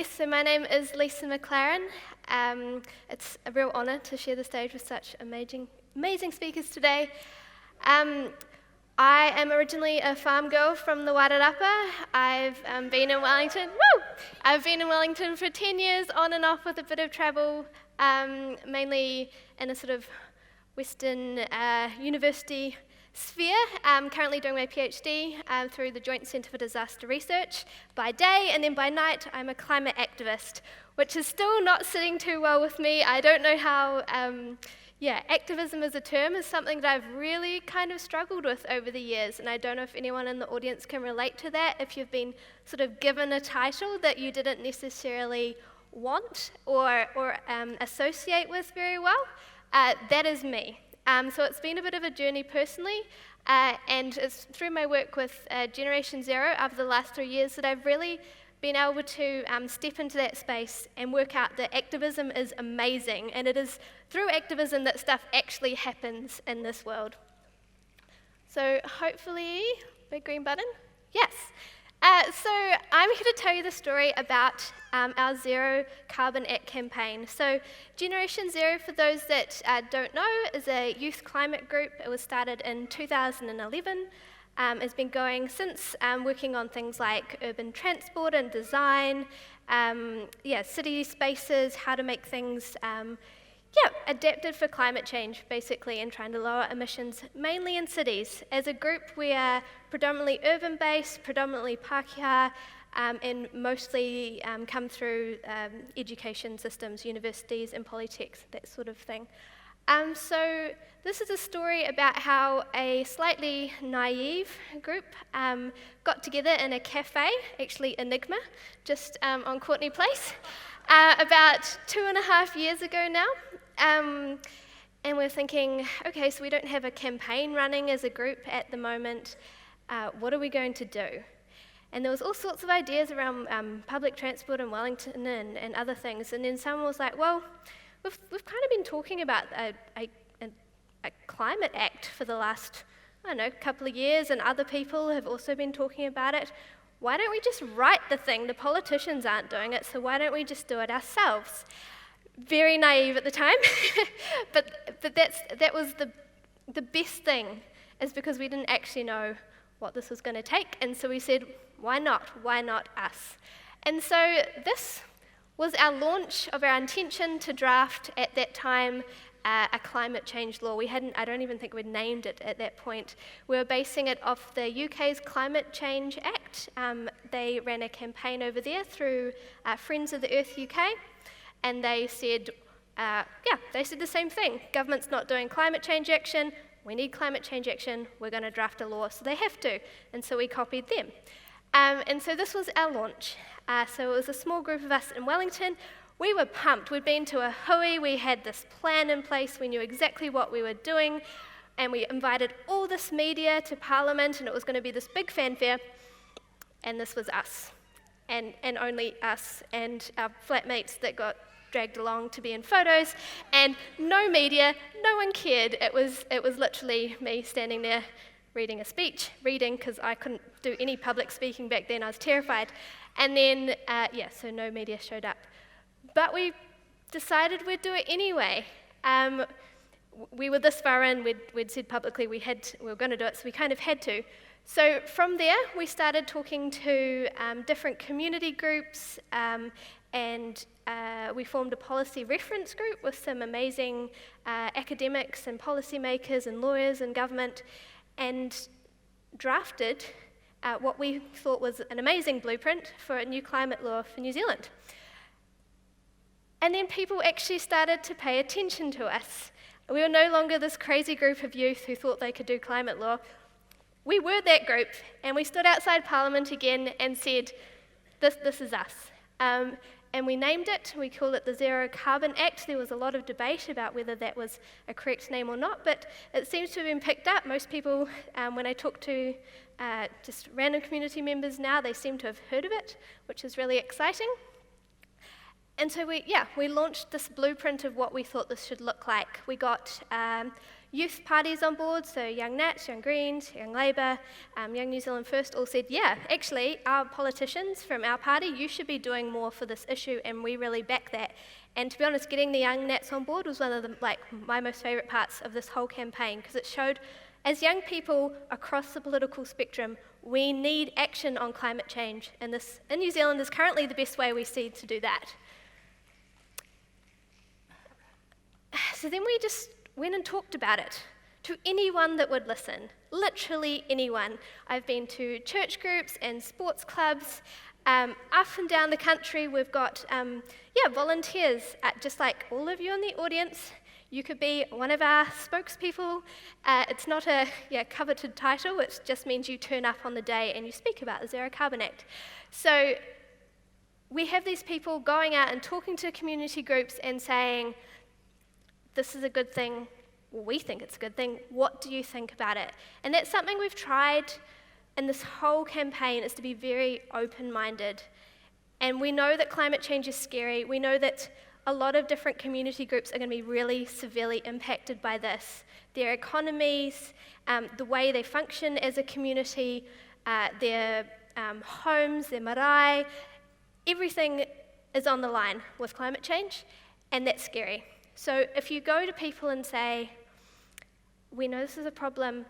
Yes, so my name is Lisa McLaren. It's a real honour to share the stage with such amazing speakers today. I am originally a farm girl from the Wairarapa. I've been in Wellington. I've been in Wellington for 10 years, on and off with a bit of travel, mainly in a sort of Western university sphere. I'm currently doing my PhD through the Joint Centre for Disaster Research by day, and then by night I'm a climate activist, which is still not sitting too well with me. I don't know how, activism as a term is something that I've really kind of struggled with over the years, and I don't know if anyone in the audience can relate to that, if you've been sort of given a title that you didn't necessarily want or associate with very well. That is me. So it's been a bit of a journey personally, and it's through my work with Generation Zero over the last 3 years that I've really been able to step into that space and work out that activism is amazing, and it is through activism that stuff actually happens in this world. So hopefully, big green button? Yes. So I'm here to tell you the story about our Zero Carbon Act campaign. So Generation Zero, for those that don't know, is a youth climate group. It was started in 2011. It's been going since, working on things like urban transport and design, city spaces, how to make things adapted for climate change, basically, and trying to lower emissions, mainly in cities. As a group, we are predominantly urban-based, predominantly Pākehā, and mostly come through education systems, universities and polytechs, that sort of thing. So this is a story about how a slightly naive group got together in a cafe, actually Enigma, just on Courtney Place, about 2.5 years ago now. And we're thinking, okay, so we don't have a campaign running as a group at the moment. What are we going to do? And there was all sorts of ideas around public transport in Wellington and other things. And then someone was like, well, we've kind of been talking about a climate act for the last, couple of years, and other people have also been talking about it. Why don't we just write the thing? The politicians aren't doing it, so why don't we just do it ourselves? Very naive at the time, but that was the best thing, is because we didn't actually know what this was going to take, and so we said, why not? Why not us? And so this was our launch of our intention to draft, at that time, a climate change law. I don't even think we'd named it at that point. We were basing it off the UK's Climate Change Act. They ran a campaign over there through Friends of the Earth UK, and they said, the same thing. Government's not doing climate change action. We need climate change action. We're going to draft a law, so they have to. And so we copied them. And so this was our launch. So it was a small group of us in Wellington. We were pumped. We'd been to a hui. We had this plan in place. We knew exactly what we were doing. And we invited all this media to Parliament, and it was going to be this big fanfare. And this was us. And only us and our flatmates that got dragged along to be in photos, and no media, no one cared. It was literally me standing there reading a speech, because I couldn't do any public speaking back then. I was terrified. And then, so no media showed up. But we decided we'd do it anyway. We were this far in, we'd said publicly we were going to do it, so we kind of had to. So from there, we started talking to different community groups, and we formed a policy reference group with some amazing academics and policymakers and lawyers and government, and drafted what we thought was an amazing blueprint for a new climate law for New Zealand. And then people actually started to pay attention to us. We were no longer this crazy group of youth who thought they could do climate law. We were that group, and we stood outside Parliament again and said, this is us. And we named it. We called it the Zero Carbon Act. There was a lot of debate about whether that was a correct name or not, but it seems to have been picked up. Most people, when I talk to just random community members now, they seem to have heard of it, which is really exciting. And so we launched this blueprint of what we thought this should look like. We got youth parties on board, so Young Nats, Young Greens, Young Labour, Young New Zealand First all said, yeah, actually, our politicians from our party, you should be doing more for this issue, and we really back that. And to be honest, getting the Young Nats on board was one of my most favourite parts of this whole campaign, because it showed, as young people across the political spectrum, we need action on climate change, and this, in New Zealand, is currently the best way we see to do that. So then we just went and talked about it to anyone that would listen, literally anyone. I've been to church groups and sports clubs. Up and down the country, we've got volunteers, just like all of you in the audience. You could be one of our spokespeople. It's not a coveted title, it just means you turn up on the day and you speak about the Zero Carbon Act. So we have these people going out and talking to community groups and saying, this is a good thing, we think it's a good thing, what do you think about it? And that's something we've tried in this whole campaign, is to be very open-minded. And we know that climate change is scary. We know that a lot of different community groups are going to be really severely impacted by this. Their economies, the way they function as a community, their homes, their marae, everything is on the line with climate change, and that's scary. So if you go to people and say, we know this is a problem,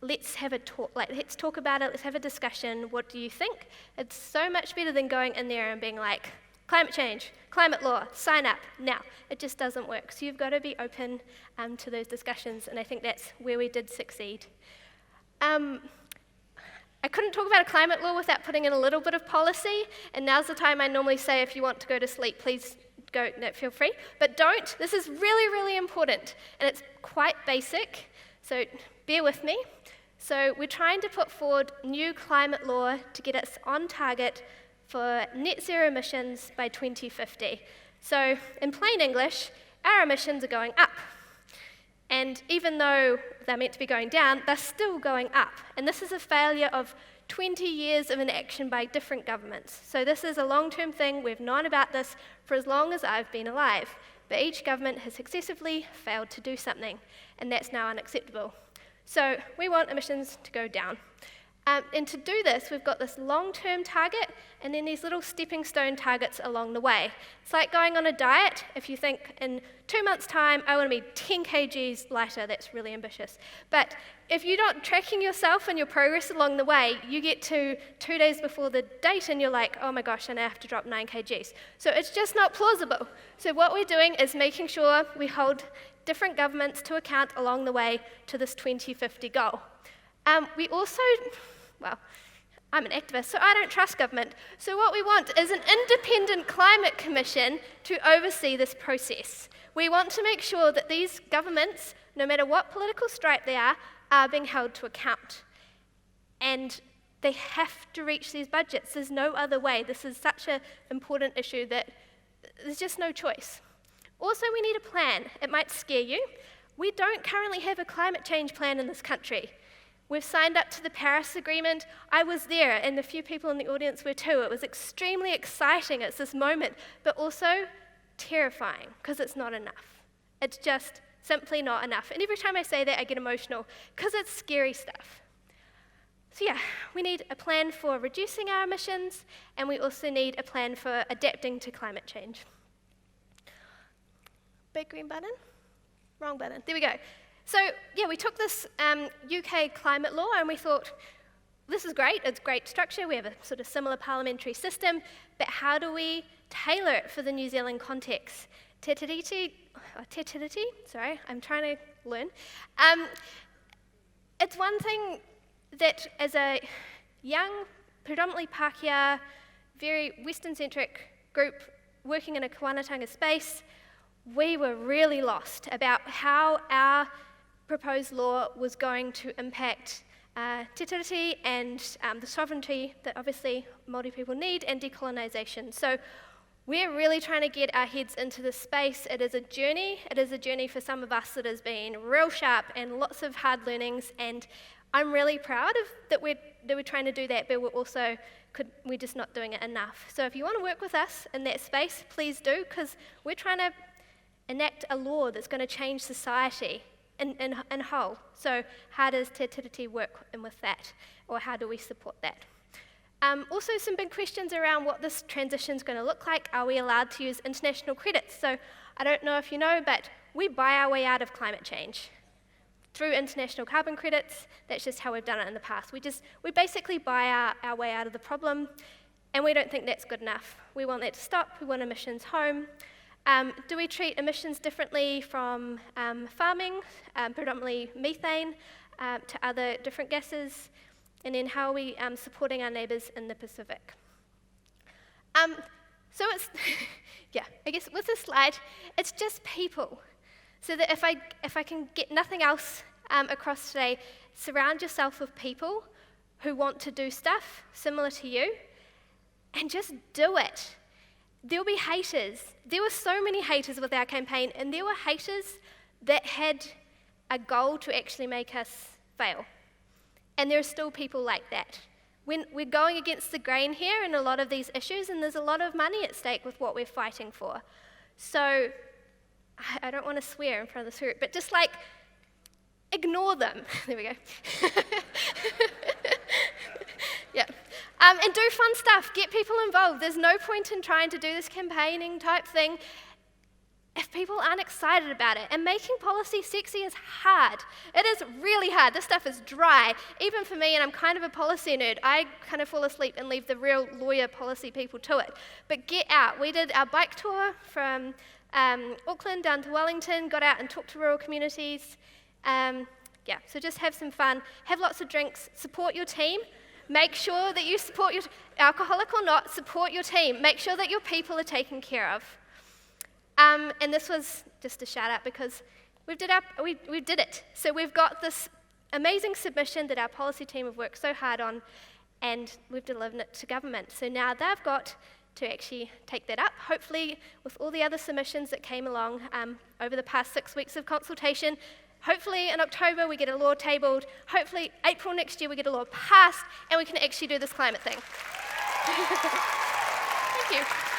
let's have a talk, let's talk about it, let's have a discussion, what do you think? It's so much better than going in there and being like, climate change, climate law, sign up, now. It just doesn't work. So you've got to be open to those discussions, and I think that's where we did succeed. I couldn't talk about a climate law without putting in a little bit of policy, and now's the time I normally say, if you want to go to sleep, please go, no, feel free, but don't. This is really, really important, and it's quite basic, so bear with me. So we're trying to put forward new climate law to get us on target for net zero emissions by 2050. So in plain English, our emissions are going up. And even though they're meant to be going down, they're still going up. And this is a failure of 20 years of inaction by different governments. So this is a long-term thing. We've known about this for as long as I've been alive. But each government has successively failed to do something, and that's now unacceptable. So we want emissions to go down. And to do this, we've got this long-term target and then these little stepping stone targets along the way. It's like going on a diet. If you think in 2 months' time, I want to be 10 kgs lighter, that's really ambitious. But if you're not tracking yourself and your progress along the way, you get to 2 days before the date and you're like, oh my gosh, I now have to drop 9 kgs. So it's just not plausible. So what we're doing is making sure we hold different governments to account along the way to this 2050 goal. We also, well, I'm an activist, so I don't trust government. So what we want is an independent climate commission to oversee this process. We want to make sure that these governments, no matter what political stripe they are being held to account. And they have to reach these budgets. There's no other way. This is such an important issue that there's just no choice. Also, we need a plan. It might scare you. We don't currently have a climate change plan in this country. We've signed up to the Paris Agreement. I was there, and a few people in the audience were too. It was extremely exciting. It's this moment, but also terrifying, because it's not enough. It's just simply not enough. And every time I say that, I get emotional, because it's scary stuff. So yeah, we need a plan for reducing our emissions, and we also need a plan for adapting to climate change. Big green button? Wrong button. There we go. So yeah, we took this UK climate law and we thought, this is great, it's great structure, we have a sort of similar parliamentary system, but how do we tailor it for the New Zealand context? Te tiriti, sorry, I'm trying to learn. It's one thing that as a young, predominantly Pākehā, very Western-centric group working in a Kawanatanga space, we were really lost about how our proposed law was going to impact te tiriti and the sovereignty that obviously Māori people need, and decolonisation. So we're really trying to get our heads into this space. It is a journey. It is a journey for some of us that has been real sharp and lots of hard learnings, and I'm really proud of that we're trying to do that, but we're just not doing it enough. So if you want to work with us in that space, please do, because we're trying to enact a law that's going to change society in whole. So how does Te Tiriti work in with that, or how do we support that? Also, some big questions around what this transition is going to look like. Are we allowed to use international credits? So I don't know if you know, but we buy our way out of climate change through international carbon credits. That's just how we've done it in the past. We basically buy our way out of the problem, and we don't think that's good enough. We want that to stop. We want emissions home. Do we treat emissions differently from farming, predominantly methane, to other different gases? And then how are we supporting our neighbours in the Pacific? So it's, yeah, I guess with this slide, it's just people. So that if I can get nothing else across today, surround yourself with people who want to do stuff similar to you, and just do it. There'll be haters. There were so many haters with our campaign, and there were haters that had a goal to actually make us fail. And there are still people like that. We're going against the grain here in a lot of these issues, and there's a lot of money at stake with what we're fighting for. So I don't want to swear in front of this group, but just like, ignore them. There we go. Yeah. And do fun stuff. Get people involved. There's no point in trying to do this campaigning type thing if people aren't excited about it. And making policy sexy is hard. It is really hard. This stuff is dry. Even for me, and I'm kind of a policy nerd, I kind of fall asleep and leave the real lawyer policy people to it. But get out. We did our bike tour from Auckland down to Wellington, got out and talked to rural communities. Yeah, so just have some fun. Have lots of drinks. Support your team. Make sure that you support your, alcoholic or not, support your team. Make sure that your people are taken care of. And this was just a shout out because we did it. So we've got this amazing submission that our policy team have worked so hard on, and we've delivered it to government. So now they've got to actually take that up, hopefully with all the other submissions that came along over the past 6 weeks of consultation. Hopefully in October we get a law tabled, hopefully April next year we get a law passed, and we can actually do this climate thing. Thank you.